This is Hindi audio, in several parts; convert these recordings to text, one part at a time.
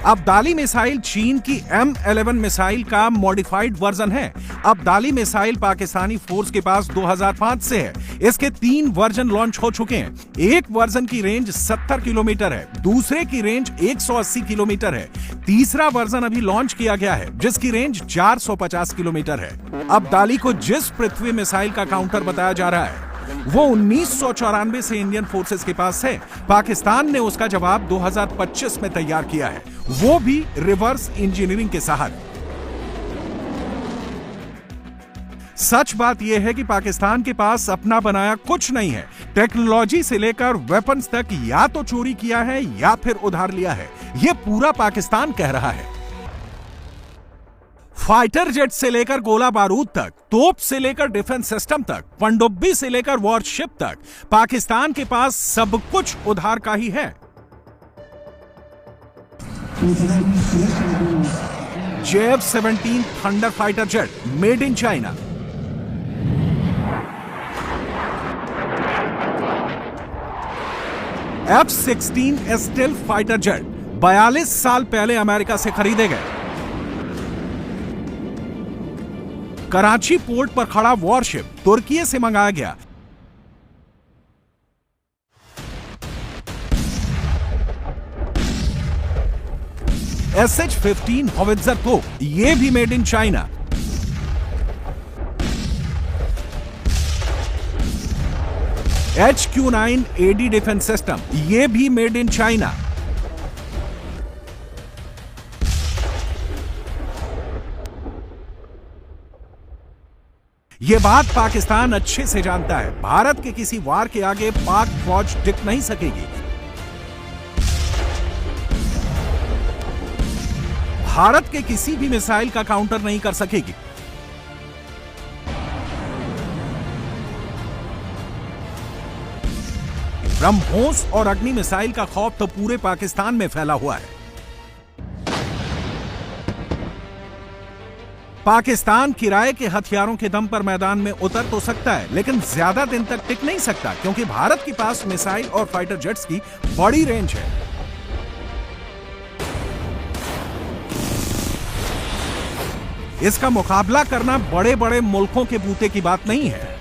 अब्दाली मिसाइल चीन की M11 मिसाइल का मॉडिफाइड वर्जन है। अब्दाली मिसाइल पाकिस्तानी फोर्स के पास 2005 से है। इसके 3 वर्जन लॉन्च हो चुके हैं। एक वर्जन की रेंज 70 किलोमीटर है, दूसरे की रेंज 180 किलोमीटर है, तीसरा वर्जन अभी लॉन्च किया गया है जिसकी रेंज 450 किलोमीटर है। अब्दाली को जिस पृथ्वी मिसाइल का काउंटर बताया जा रहा है वो 1994 से इंडियन फोर्सेस के पास है। पाकिस्तान ने उसका जवाब 2025 में तैयार किया है, वो भी रिवर्स इंजीनियरिंग के सहारे। सच बात यह है कि पाकिस्तान के पास अपना बनाया कुछ नहीं है। टेक्नोलॉजी से लेकर वेपन्स तक या तो चोरी किया है या फिर उधार लिया है, यह पूरा पाकिस्तान कह रहा है। फाइटर जेट से लेकर गोला बारूद तक, तोप से लेकर डिफेंस सिस्टम तक, पनडुब्बी से लेकर वॉरशिप तक, पाकिस्तान के पास सब कुछ उधार का ही है। JF-17 thunder fighter jet made in China. F-16 stealth fighter jet 42 साल पहले अमेरिका से खरीदे गए। कराची पोर्ट पर खड़ा वॉरशिप तुर्की से मंगाया गया। SH-15 हॉवित्जर तोप, यह भी made in China. HQ-9 AD defence system, यह भी मेड इन चाइना। यह बात पाकिस्तान अच्छे से जानता है। भारत के किसी वार के आगे पाक फौज टिक नहीं सकेगी। भारत के किसी भी मिसाइल का काउंटर नहीं कर सकेगी। ब्रह्मोस और अग्नि मिसाइल का खौफ तो पूरे पाकिस्तान में फैला हुआ है। पाकिस्तान किराए के हथियारों के दम पर मैदान में उतर तो सकता है, लेकिन ज्यादा दिन तक टिक नहीं सकता, क्योंकि भारत के पास मिसाइल और फाइटर जेट्स की बड़ी रेंज है। इसका मुकाबला करना बड़े बड़े मुल्कों के बूते की बात नहीं है।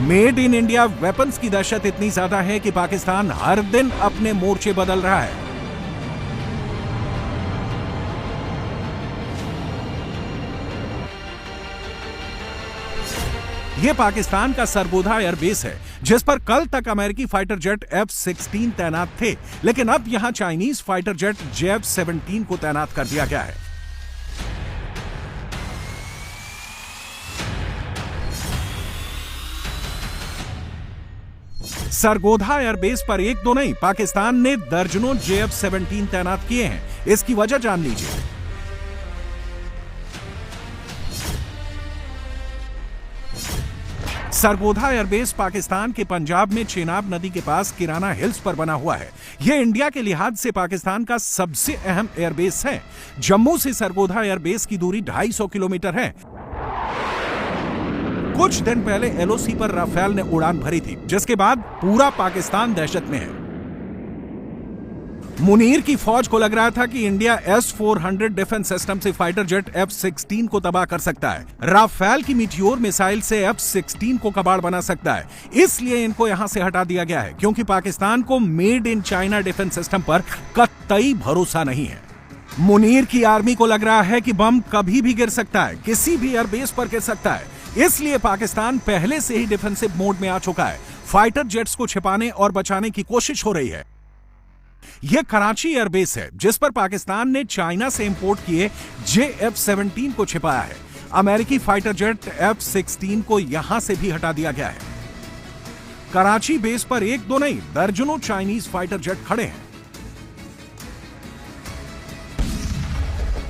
मेड इन इंडिया वेपन्स की दहशत इतनी ज्यादा है कि पाकिस्तान हर दिन अपने मोर्चे बदल रहा है। यह पाकिस्तान का सरगोधा एयरबेस है, जिस पर कल तक अमेरिकी फाइटर जेट F-16 तैनात थे, लेकिन अब यहां चाइनीज फाइटर जेट JF-17 को तैनात कर दिया गया है। सरगोधा एयरबेस पर एक दो नहीं, पाकिस्तान ने दर्जनों JF-17 तैनात किए हैं। इसकी वजह जान लीजिए। सरगोधा एयरबेस पाकिस्तान के पंजाब में चेनाब नदी के पास किराना हिल्स पर बना हुआ है। यह इंडिया के लिहाज से पाकिस्तान का सबसे अहम एयरबेस है। जम्मू से सरगोधा एयरबेस की दूरी 250 किलोमीटर है। कुछ दिन पहले LOC पर राफेल ने उड़ान भरी थी, जिसके बाद पूरा पाकिस्तान दहशत में है। मुनीर की फौज को लग रहा था कि इंडिया S-400 डिफेंस सिस्टम से फाइटर जेट F-16 को तबाह कर सकता है। राफेल की मीटियोर मिसाइल से F-16 को कबाड़ बना सकता है। इसलिए इनको यहां से हटा दिया गया है, क्योंकि पाकिस्तान को made in China defence system पर कतई भरोसा नहीं है। मुनीर की आर्मी को लग रहा है कि बम कभी भी गिर सकता है, किसी भी एयरबेस पर गिर सकता है। इसलिए पाकिस्तान पहले से ही डिफेंसिव मोड में आ चुका है। फाइटर जेट्स को छिपाने और बचाने की कोशिश हो रही है। यह कराची एयरबेस है, जिस पर पाकिस्तान ने चाइना से इंपोर्ट किए JF-17 को छिपाया है। अमेरिकी फाइटर जेट F-16 को यहां से भी हटा दिया गया है। कराची बेस पर एक दो नहीं, दर्जनों चाइनीज फाइटर जेट खड़े हैं।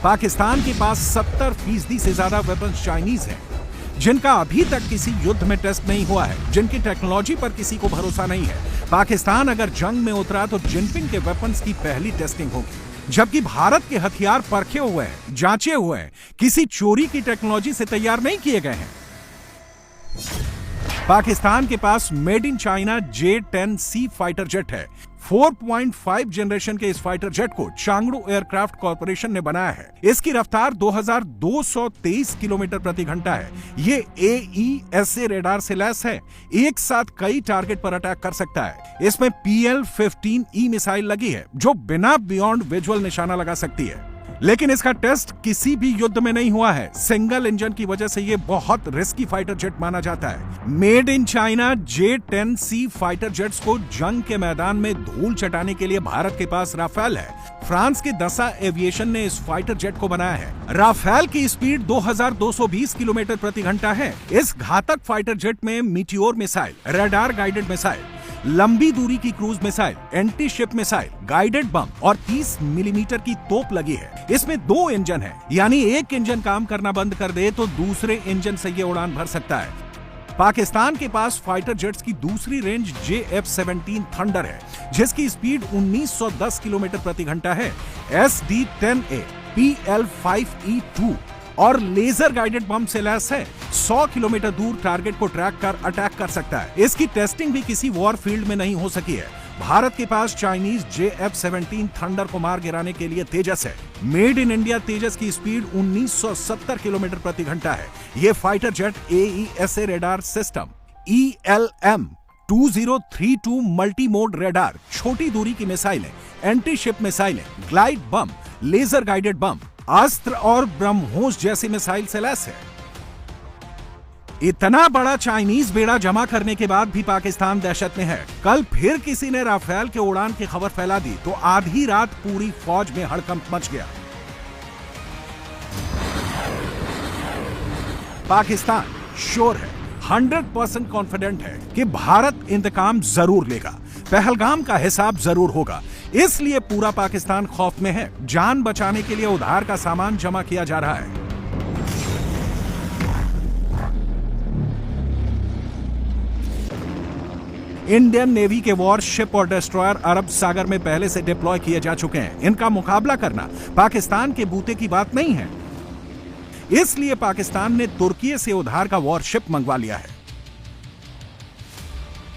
पाकिस्तान के पास 70% से ज्यादा वेपन्स चाइनीज हैं, जिनका अभी तक किसी युद्ध में टेस्ट नहीं हुआ है, जिनकी टेक्नोलॉजी पर किसी को भरोसा नहीं है। पाकिस्तान अगर जंग में उतरा तो जिनपिंग के वेपन्स की पहली टेस्टिंग होगी। जबकि भारत के हथियार परखे हुए हैं, जांचे हुए हैं, किसी चोरी की टेक्नोलॉजी से तैयार नहीं किए गए हैं। पाकिस्तान के पास made in China J-10C fighter jet है। 4.5 जनरेशन के इस फाइटर जेट को चांगड़ू एयरक्राफ्ट कॉर्पोरेशन ने बनाया है। इसकी रफ्तार 2223 किलोमीटर प्रति घंटा है। ये AESA रेडार से लैस है, एक साथ कई टारगेट पर अटैक कर सकता है। इसमें PL-15E मिसाइल लगी है जो बिना बियॉन्ड विजुअल निशाना लगा सकती है, लेकिन इसका टेस्ट किसी भी युद्ध में नहीं हुआ है। सिंगल इंजन की वजह से यह बहुत रिस्की फाइटर जेट माना जाता है। Made in China J-10C fighter jets को जंग के मैदान में धूल चटाने के लिए भारत के पास राफेल है। फ्रांस के दसा एविएशन ने इस फाइटर जेट को बनाया है। राफेल की स्पीड 2220 किलोमीटर प्रति घंटा है। इस घातक फाइटर जेट में meteor missile, radar guided missile, लंबी दूरी की cruise missile, anti ship missile, guided bomb और 30 मिलीमीटर की तोप लगी है। इसमें 2 इंजन है, यानी एक इंजन काम करना बंद कर दे तो दूसरे इंजन से ये उड़ान भर सकता है। पाकिस्तान के पास फाइटर जेट्स की दूसरी रेंज JF-17 थंडर है, जिसकी स्पीड 1910 किलोमीटर प्रति घंटा है। SD-10A, PL-5E2 और लेजर गाइडेड बम से लैस है। 100 किलोमीटर दूर टारगेट को ट्रैक कर अटैक कर सकता है। इसकी टेस्टिंग भी किसी वॉर फील्ड में नहीं हो सकी है। भारत के पास चाइनीज JF-17 थंडर को मार गिराने के लिए तेजस है। मेड इन इंडिया तेजस की स्पीड 1970 किलोमीटर प्रति घंटा है। यह fighter jet AESA radar system, ELM-2032 multi mode radar, छोटी दूरी की मिसाइलें, एंटी शिप मिसाइलें, glide bomb, laser guided bomb, Astra और ब्रह्मोस जैसी मिसाइल से लैस है। इतना बड़ा चाइनीज बेड़ा जमा करने के बाद भी पाकिस्तान दहशत में है। कल फिर किसी ने राफेल के उड़ान की खबर फैला दी तो आधी रात पूरी फौज में हड़कंप मच गया। पाकिस्तान श्योर है, 100% कॉन्फिडेंट है कि भारत इंतकाम जरूर लेगा, पहलगाम का हिसाब जरूर होगा। इसलिए पूरा पाकिस्तान खौफ में है। जान बचाने के लिए उधार का सामान जमा किया जा रहा है। इंडियन नेवी के वॉरशिप और डिस्ट्रॉयर अरब सागर में पहले से डिप्लॉय किए जा चुके हैं। इनका मुकाबला करना पाकिस्तान के बूते की बात नहीं है। इसलिए पाकिस्तान ने तुर्की से उधार का वॉरशिप मंगवा लिया है।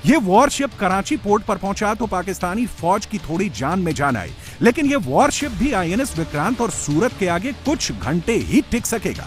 यह वॉरशिप कराची पोर्ट पर पहुंचा तो पाकिस्तानी फौज की थोड़ी जान में जान आई, लेकिन यह वॉरशिप भी INS विक्रांत और सूरत के आगे कुछ घंटे ही टिक सकेगा।